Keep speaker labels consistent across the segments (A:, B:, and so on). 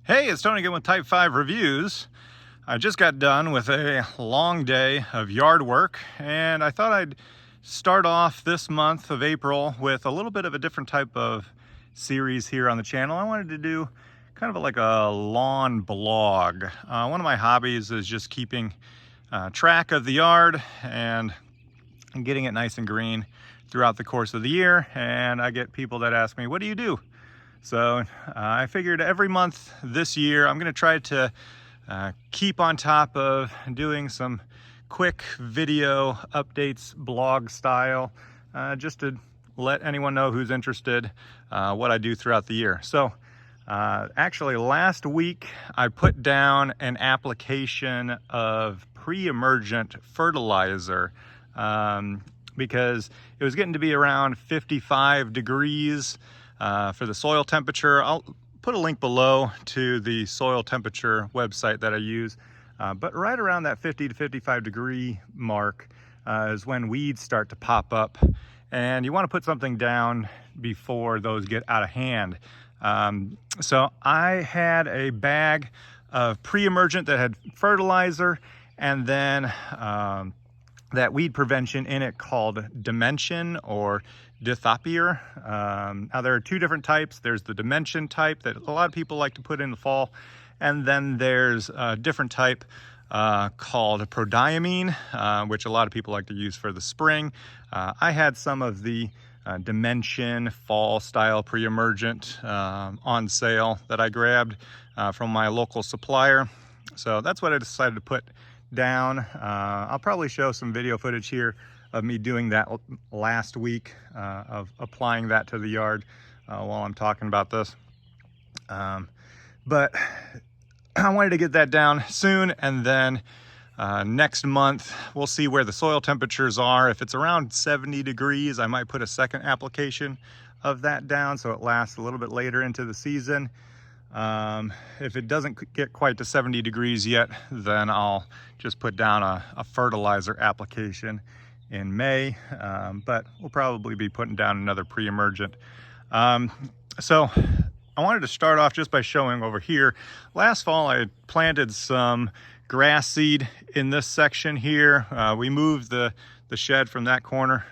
A: Hey, it's Tony again with Type 5 Reviews. I just got done with a long day of yard work, and I thought I'd start off this month of April with a little bit of a different type of series here on the channel. I wanted to do kind of like a lawn blog. One of my hobbies is just keeping track of the yard and getting it nice and green throughout the course of the year. And I get people that ask me, what do you do? So I figured every month this year I'm going to try to keep on top of doing some quick video updates, blog style, just to let anyone know who's interested what I do throughout the year. So actually last week I put down an application of pre-emergent fertilizer because it was getting to be around 55 degrees for the soil temperature. I'll put a link below to the soil temperature website that I use. But right around that 50 to 55 degree mark is when weeds start to pop up. And you want to put something down before those get out of hand. So I had a bag of pre-emergent that had fertilizer and then that weed prevention in it called Dimension or Dithopier. Now there are two different types. There's the Dimension type that a lot of people like to put in the fall, and then there's a different type called Prodiamine, which a lot of people like to use for the spring. I had some of the Dimension fall style pre-emergent on sale that I grabbed from my local supplier. So that's what I decided to put down. I'll probably show some video footage here of me doing that last week, of applying that to the yard while I'm talking about this. But I wanted to get that down soon, and then next month we'll see where the soil temperatures are. If it's around 70 degrees, I might put a second application of that down so it lasts a little bit later into the season. If it doesn't get quite to 70 degrees yet, then I'll just put down a fertilizer application in May, but we'll probably be putting down another pre-emergent. So I wanted to start off just by showing over here. Last fall I planted some grass seed in this section here. We moved the shed from that corner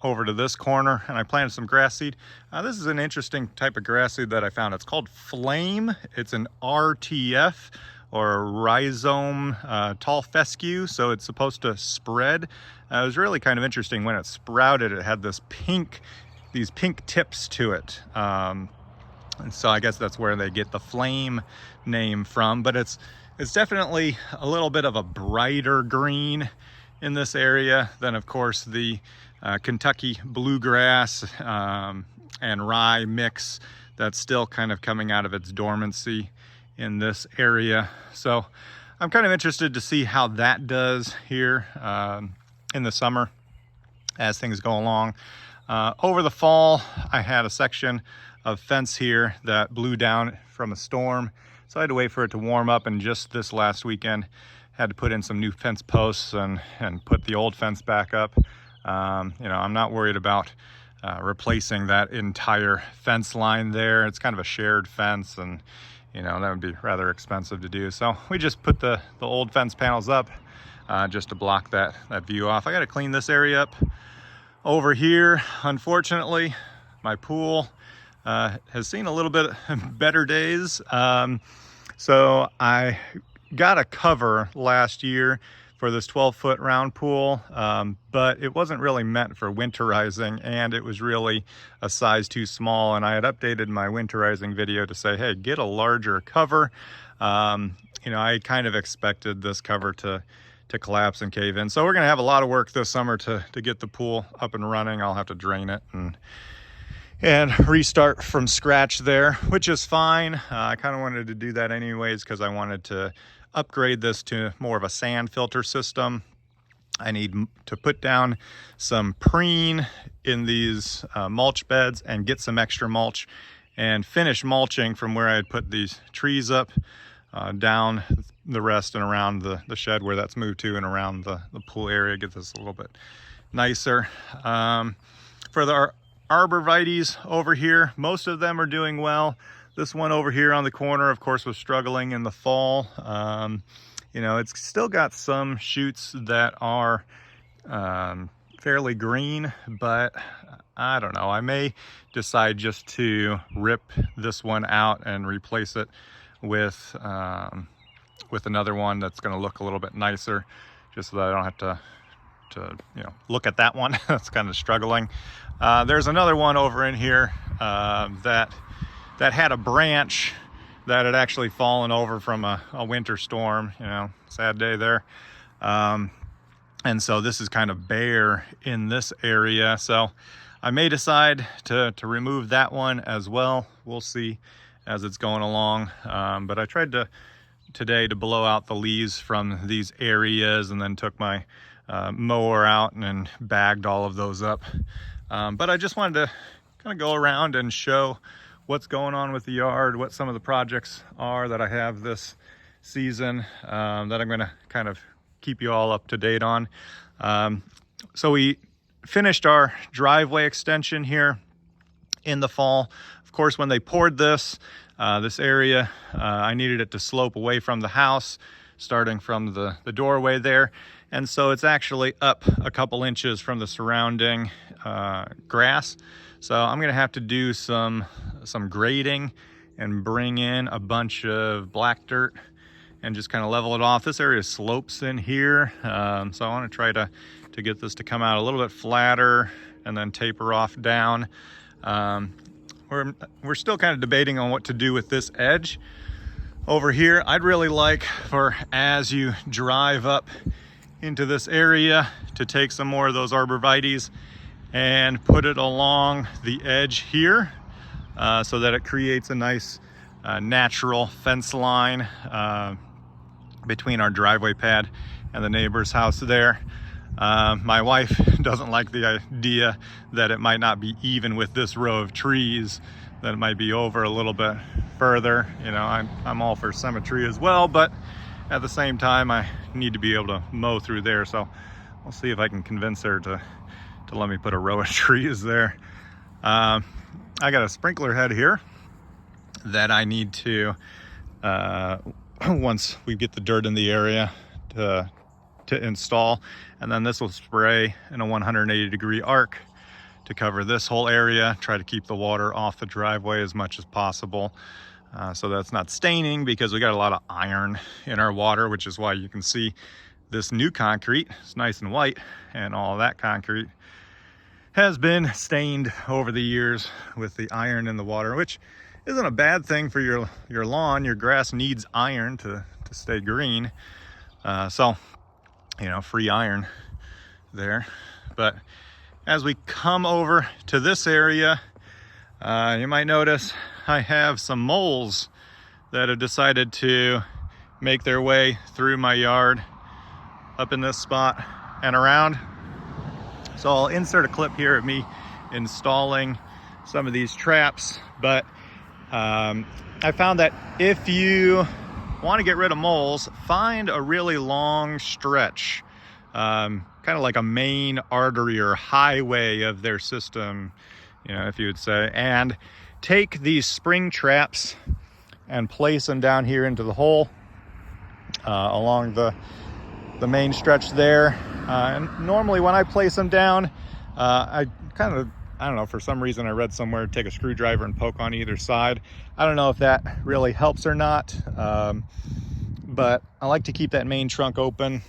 A: over to this corner, and I planted some grass seed. This is an interesting type of grass seed that I found. It's called Flame. It's an RTF or rhizome tall fescue, so it's supposed to spread. It was really kind of interesting when it sprouted. It had these pink tips to it, and so I guess that's where they get the Flame name from. But it's definitely a little bit of a brighter green in this area than, of course, the Kentucky bluegrass and rye mix that's still kind of coming out of its dormancy in this area. So I'm kind of interested to see how that does here in the summer as things go along. Over the fall, I had a section of fence here that blew down from a storm, so I had to wait for it to warm up, and just this last weekend had to put in some new fence posts and put the old fence back up. I'm not worried about replacing that entire fence line there. It's kind of a shared fence, and that would be rather expensive to do. So we just put the old fence panels up just to block that view off. I got to clean this area up over here. Unfortunately, my pool has seen a little bit better days. So I got a cover last year for this 12-foot round pool, but it wasn't really meant for winterizing, and it was really a size too small. And I had updated my winterizing video to say, hey, get a larger cover. I kind of expected this cover to collapse and cave in. So we're gonna have a lot of work this summer to get the pool up and running. I'll have to drain it and restart from scratch there, which is fine. I kind of wanted to do that anyways because I wanted to upgrade this to more of a sand filter system. I need to put down some preen in these mulch beds and get some extra mulch and finish mulching from where I had put these trees up, down the rest and around the shed where that's moved to, and around the pool area, get this a little bit nicer. For the Arborvitaes over here, most of them are doing well. This one over here on the corner, of course, was struggling in the fall. You know, it's still got some shoots that are fairly green, but I don't know. I may decide just to rip this one out and replace it with another one that's going to look a little bit nicer, just so that I don't have to you know, look at that one that's kind of struggling. There's another one over in here that had a branch that had actually fallen over from a winter storm. You know, sad day there. And so this is kind of bare in this area, so I may decide to remove that one as well. We'll see as it's going along. But I tried today to blow out the leaves from these areas, and then took my mower out and bagged all of those up. But I just wanted to kind of go around and show what's going on with the yard, what some of the projects are that I have this season, that I'm going to kind of keep you all up to date on. So we finished our driveway extension here in the fall. Of course, when they poured this area, I needed it to slope away from the house, starting from the doorway there. And so it's actually up a couple inches from the surrounding grass. So I'm gonna have to do some grading and bring in a bunch of black dirt and just kind of level it off. This area slopes in here, so I want to try to get this to come out a little bit flatter and then taper off down. We're still kind of debating on what to do with this edge over here. I'd really like for, as you drive up into this area, to take some more of those Arborvitaes and put it along the edge here, so that it creates a nice natural fence line between our driveway pad and the neighbor's house there. My wife doesn't like the idea that it might not be even with this row of trees, that it might be over a little bit further. You know, I'm all for symmetry as well, but at the same time, I need to be able to mow through there. So I'll see if I can convince her to let me put a row of trees there. I got a sprinkler head here that I need to, once we get the dirt in the area, to install. And then this will spray in a 180-degree arc to cover this whole area, try to keep the water off the driveway as much as possible. So that's not staining, because we got a lot of iron in our water, which is why you can see this new concrete is nice and white, and all that concrete has been stained over the years with the iron in the water, which isn't a bad thing for your lawn. Your grass needs iron to stay green. So, you know, free iron there. But as we come over to this area, you might notice I have some moles that have decided to make their way through my yard up in this spot and around. So I'll insert a clip here of me installing some of these traps, but I found that if you want to get rid of moles, find a really long stretch, kind of like a main artery or highway of their system, you know, if you would say, and take these spring traps and place them down here into the hole along the main stretch there. And normally when I place them down, I don't know, for some reason I read somewhere, take a screwdriver and poke on either side. I don't know if that really helps or not, but I like to keep that main trunk open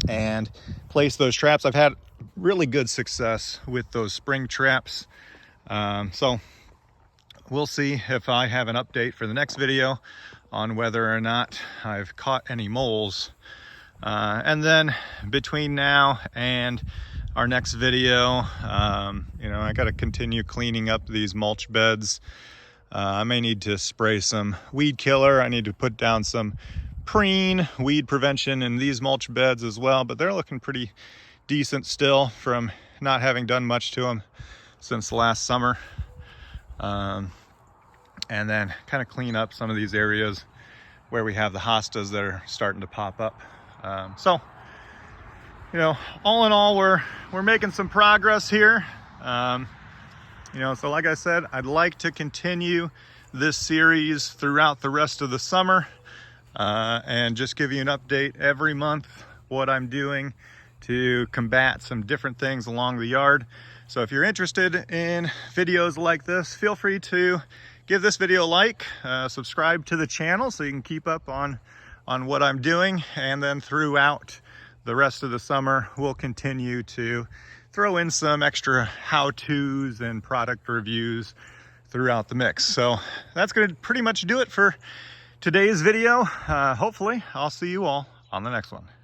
A: and place those traps. I've had really good success with those spring traps. So we'll see if I have an update for the next video on whether or not I've caught any moles. And then between now and our next video, you know, I got to continue cleaning up these mulch beds. I may need to spray some weed killer. I need to put down some preen weed prevention in these mulch beds as well, but they're looking pretty decent still from not having done much to them since last summer. And then kind of clean up some of these areas where we have the hostas that are starting to pop up. So, you know, all in all, we're making some progress here. You know, so like I said, I'd like to continue this series throughout the rest of the summer and just give you an update every month what I'm doing to combat some different things along the yard. So if you're interested in videos like this, feel free to give this video a like, subscribe to the channel so you can keep up on what I'm doing. And then throughout the rest of the summer, we'll continue to throw in some extra how-tos and product reviews throughout the mix. So that's going to pretty much do it for today's video. Hopefully I'll see you all on the next one.